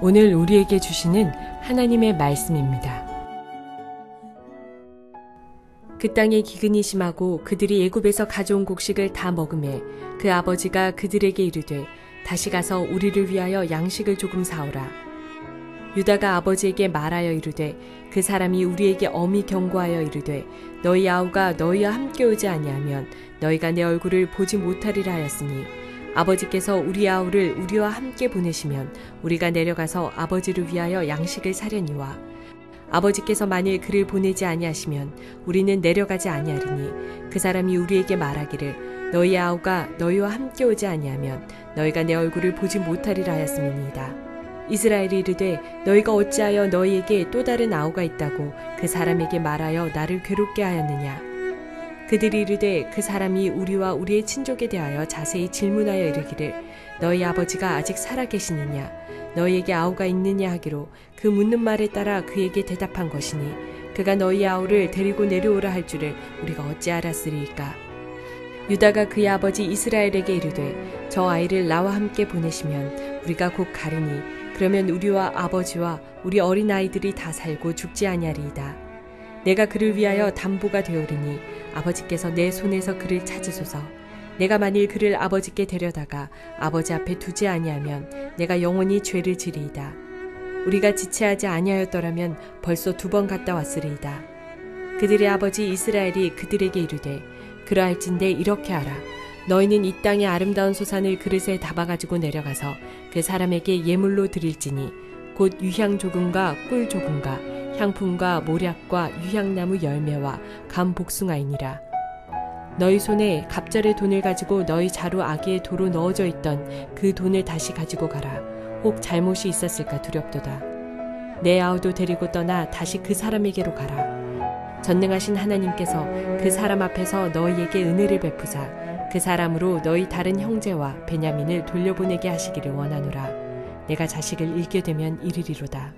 오늘 우리에게 주시는 하나님의 말씀입니다. 그 땅에 기근이 심하고 그들이 애굽에서 가져온 곡식을 다 먹음에 그 아버지가 그들에게 이르되 다시 가서 우리를 위하여 양식을 조금 사오라. 유다가 아버지에게 말하여 이르되 그 사람이 우리에게 엄히 경고하여 이르되 너희 아우가 너희와 함께 오지 아니하면 너희가 내 얼굴을 보지 못하리라 하였으니 아버지께서 우리 아우를 우리와 함께 보내시면 우리가 내려가서 아버지를 위하여 양식을 사려니와 아버지께서 만일 그를 보내지 아니하시면 우리는 내려가지 아니하리니 그 사람이 우리에게 말하기를 너희 아우가 너희와 함께 오지 아니하면 너희가 내 얼굴을 보지 못하리라 하였음이니이다. 이스라엘이 이르되 너희가 어찌하여 너희에게 또 다른 아우가 있다고 그 사람에게 말하여 나를 괴롭게 하였느냐. 그들이 이르되 그 사람이 우리와 우리의 친족에 대하여 자세히 질문하여 이르기를 너희 아버지가 아직 살아 계시느냐 너희에게 아우가 있느냐 하기로 그 묻는 말에 따라 그에게 대답한 것이니 그가 너희 아우를 데리고 내려오라 할 줄을 우리가 어찌 알았으리이까. 유다가 그의 아버지 이스라엘에게 이르되 저 아이를 나와 함께 보내시면 우리가 곧 가리니 그러면 우리와 아버지와 우리 어린아이들이 다 살고 죽지 아니하리이다. 내가 그를 위하여 담보가 되오리니 아버지께서 내 손에서 그를 찾으소서. 내가 만일 그를 아버지께 데려다가 아버지 앞에 두지 아니하면 내가 영원히 죄를 지리이다. 우리가 지체하지 아니하였더라면 벌써 2번 갔다 왔으리이다. 그들의 아버지 이스라엘이 그들에게 이르되 그러할진대 이렇게 하라. 너희는 이 땅의 아름다운 소산을 그릇에 담아가지고 내려가서 그 사람에게 예물로 드릴지니 곧 유향 조금과 꿀 조금과 향품과 모략과 유향나무 열매와 감 복숭아이니라. 너희 손에 갑절의 돈을 가지고 너희 자루 아기의 도로 넣어져 있던 그 돈을 다시 가지고 가라. 혹 잘못이 있었을까 두렵도다. 내 아우도 데리고 떠나 다시 그 사람에게로 가라. 전능하신 하나님께서 그 사람 앞에서 너희에게 은혜를 베푸사 그 사람으로 너희 다른 형제와 베냐민을 돌려보내게 하시기를 원하노라. 내가 자식을 잃게 되면 이르리로다.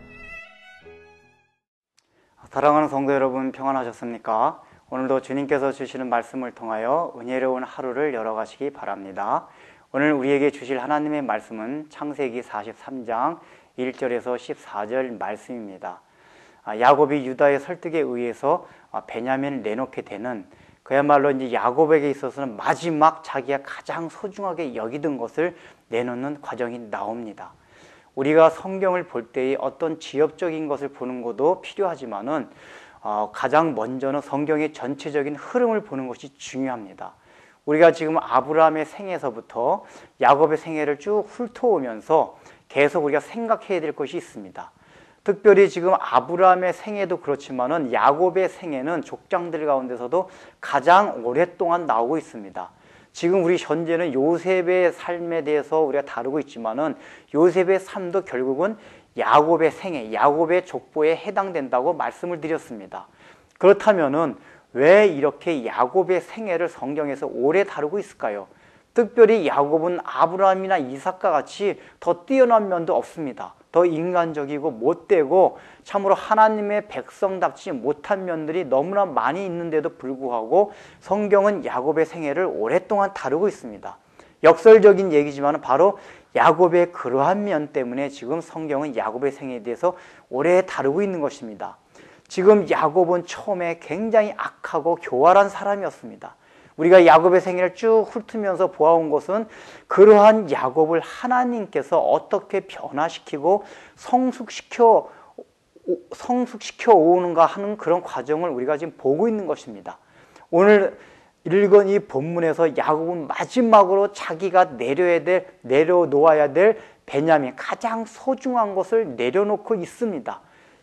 사랑하는 성도 여러분, 평안하셨습니까? 오늘도 주님께서 주시는 말씀을 통하여 은혜로운 하루를 열어가시기 바랍니다. 오늘 우리에게 주실 하나님의 말씀은 창세기 43장 1절에서 14절 말씀입니다. 야곱이 유다의 설득에 의해서 베냐민을 내놓게 되는, 그야말로 이제 야곱에게 있어서는 마지막 자기가 가장 소중하게 여기던 것을 내놓는 과정이 나옵니다. 우리가 성경을 볼 때에 어떤 지엽적인 것을 보는 것도 필요하지만은 가장 먼저는 성경의 전체적인 흐름을 보는 것이 중요합니다. 우리가 지금 아브라함의 생애에서부터 야곱의 생애를 쭉 훑어오면서 계속 우리가 생각해야 될 것이 있습니다. 특별히 지금 아브라함의 생애도 그렇지만은 야곱의 생애는 족장들 가운데서도 가장 오랫동안 나오고 있습니다. 지금 우리 현재는 요셉의 삶에 대해서 우리가 다루고 있지만은 요셉의 삶도 결국은 야곱의 생애, 야곱의 족보에 해당된다고 말씀을 드렸습니다. 그렇다면은 왜 이렇게 야곱의 생애를 성경에서 오래 다루고 있을까요? 특별히 야곱은 아브라함이나 이삭과 같이 더 뛰어난 면도 없습니다. 더 인간적이고 못되고 참으로 하나님의 백성답지 못한 면들이 너무나 많이 있는데도 불구하고 성경은 야곱의 생애를 오랫동안 다루고 있습니다. 역설적인 얘기지만 바로 야곱의 그러한 면 때문에 지금 성경은 야곱의 생애에 대해서 오래 다루고 있는 것입니다. 지금 야곱은 처음에 굉장히 악하고 교활한 사람이었습니다. 우리가 야곱의 생애를 쭉 훑으면서 보아온 것은 그러한 야곱을 하나님께서 어떻게 변화시키고 성숙시켜 오는가 하는 그런 과정을 우리가 지금 보고 있는 것입니다. 오늘 읽은 이 본문에서 야곱은 마지막으로 자기가 내려놓아야 될 베냐민, 가장 소중한 것을 내려놓고 있습니다.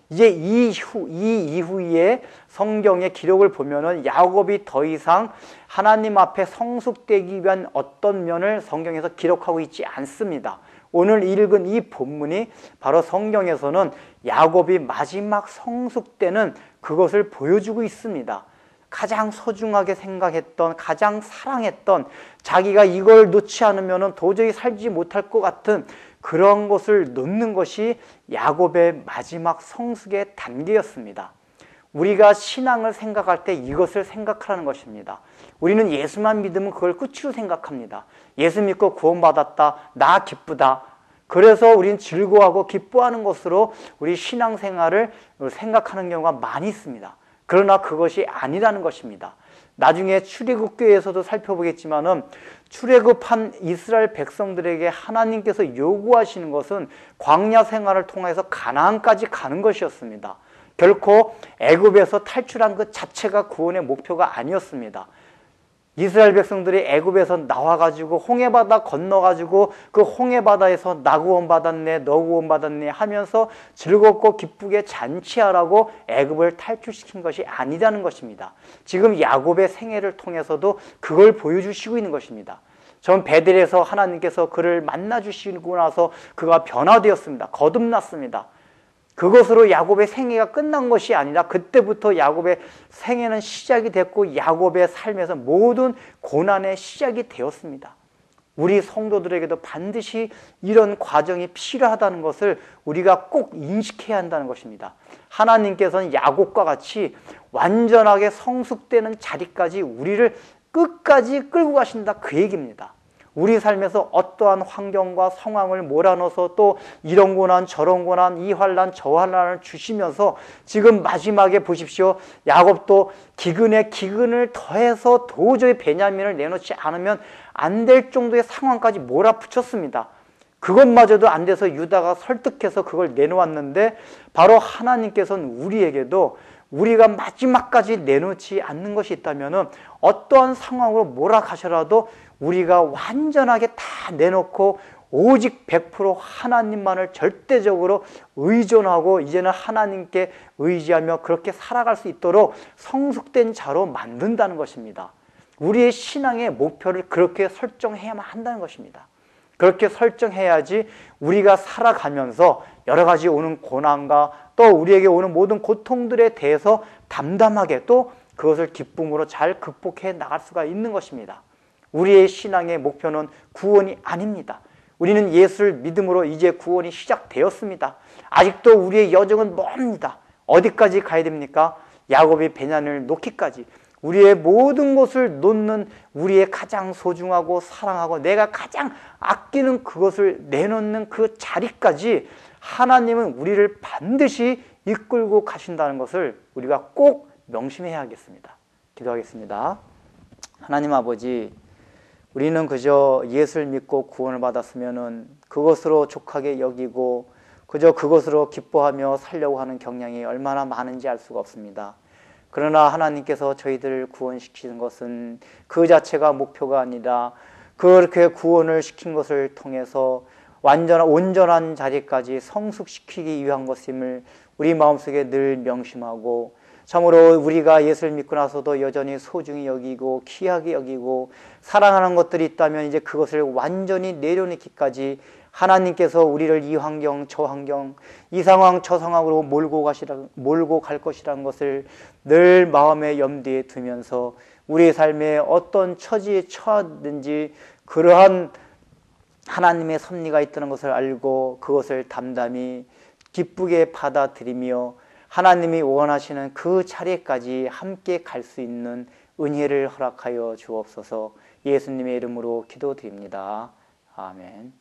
이제 이 이후에 성경의 기록을 보면은 야곱이 더 이상 하나님 앞에 성숙되기 위한 어떤 면을 성경에서 기록하고 있지 않습니다. 오늘 읽은 이 본문이 바로 성경에서는 야곱이 마지막 성숙되는 그것을 보여주고 있습니다. 가장 소중하게 생각했던, 가장 사랑했던, 자기가 이걸 놓지 않으면 도저히 살지 못할 것 같은 그런 것을 놓는 것이 야곱의 마지막 성숙의 단계였습니다. 우리가 신앙을 생각할 때 이것을 생각하는 것입니다. 우리는 예수만 믿으면 그걸 끝으로 생각합니다. 예수 믿고 구원받았다, 나 기쁘다. 그래서 우리는 즐거워하고 기뻐하는 것으로 우리 신앙생활을 생각하는 경우가 많이 있습니다. 그러나 그것이 아니라는 것입니다. 나중에 출애굽기에서도 살펴보겠지만은 출애굽한 이스라엘 백성들에게 하나님께서 요구하시는 것은 광야 생활을 통해서 가나안까지 가는 것이었습니다. 결코 애굽에서 탈출한 것 자체가 구원의 목표가 아니었습니다. 이스라엘 백성들이 애굽에서 나와가지고 홍해바다 건너가지고 그 홍해바다에서 나 구원받았네 너 구원받았네 하면서 즐겁고 기쁘게 잔치하라고 애굽을 탈출시킨 것이 아니라는 것입니다. 지금 야곱의 생애를 통해서도 그걸 보여주시고 있는 것입니다. 전 베델에서 하나님께서 그를 만나주시고 나서 그가 변화되었습니다. 거듭났습니다. 그것으로 야곱의 생애가 끝난 것이 아니라 그때부터 야곱의 생애는 시작이 됐고 야곱의 삶에서 모든 고난의 시작이 되었습니다. 우리 성도들에게도 반드시 이런 과정이 필요하다는 것을 우리가 꼭 인식해야 한다는 것입니다. 하나님께서는 야곱과 같이 완전하게 성숙되는 자리까지 우리를 끝까지 끌고 가신다 그 얘기입니다. 우리 삶에서 어떠한 환경과 상황을 몰아넣어서 또 이런 고난 저런 고난 이 환난 저 환난을 주시면서 지금 마지막에 보십시오. 야곱도 기근에 기근을 더해서 도저히 베냐민을 내놓지 않으면 안 될 정도의 상황까지 몰아붙였습니다. 그것마저도 안 돼서 유다가 설득해서 그걸 내놓았는데 바로 하나님께서는 우리에게도 우리가 마지막까지 내놓지 않는 것이 있다면 어떠한 상황으로 몰아가셔라도 우리가 완전하게 다 내놓고 오직 100% 하나님만을 절대적으로 의존하고 이제는 하나님께 의지하며 그렇게 살아갈 수 있도록 성숙된 자로 만든다는 것입니다. 우리의 신앙의 목표를 그렇게 설정해야만 한다는 것입니다. 그렇게 설정해야지 우리가 살아가면서 여러 가지 오는 고난과 또 우리에게 오는 모든 고통들에 대해서 담담하게 또 그것을 기쁨으로 잘 극복해 나갈 수가 있는 것입니다. 우리의 신앙의 목표는 구원이 아닙니다. 우리는 예수를 믿음으로 이제 구원이 시작되었습니다. 아직도 우리의 여정은 멉니다. 어디까지 가야 됩니까? 야곱이 베냐민을 놓기까지. 우리의 모든 것을 놓는 우리의 가장 소중하고 사랑하고 내가 가장 아끼는 그것을 내놓는 그 자리까지 하나님은 우리를 반드시 이끌고 가신다는 것을 우리가 꼭 명심해야 하겠습니다. 기도하겠습니다. 하나님 아버지, 우리는 그저 예수를 믿고 구원을 받았으면은 그것으로 족하게 여기고 그저 그것으로 기뻐하며 살려고 하는 경향이 얼마나 많은지 알 수가 없습니다. 그러나 하나님께서 저희들을 구원시키는 것은 그 자체가 목표가 아니라 그렇게 구원을 시킨 것을 통해서 온전한 자리까지 성숙시키기 위한 것임을 우리 마음속에 늘 명심하고 참으로 우리가 예수를 믿고 나서도 여전히 소중히 여기고 귀하게 여기고 사랑하는 것들이 있다면 이제 그것을 완전히 내려놓기까지 하나님께서 우리를 이 환경 저 환경 이 상황 저 상황으로 몰고 갈 것이라는 것을 늘 마음의 염두에 두면서 우리의 삶에 어떤 처지에 처하든지 그러한 하나님의 섭리가 있다는 것을 알고 그것을 담담히 기쁘게 받아들이며 하나님이 원하시는 그 자리까지 함께 갈 수 있는 은혜를 허락하여 주옵소서. 예수님의 이름으로 기도드립니다. 아멘.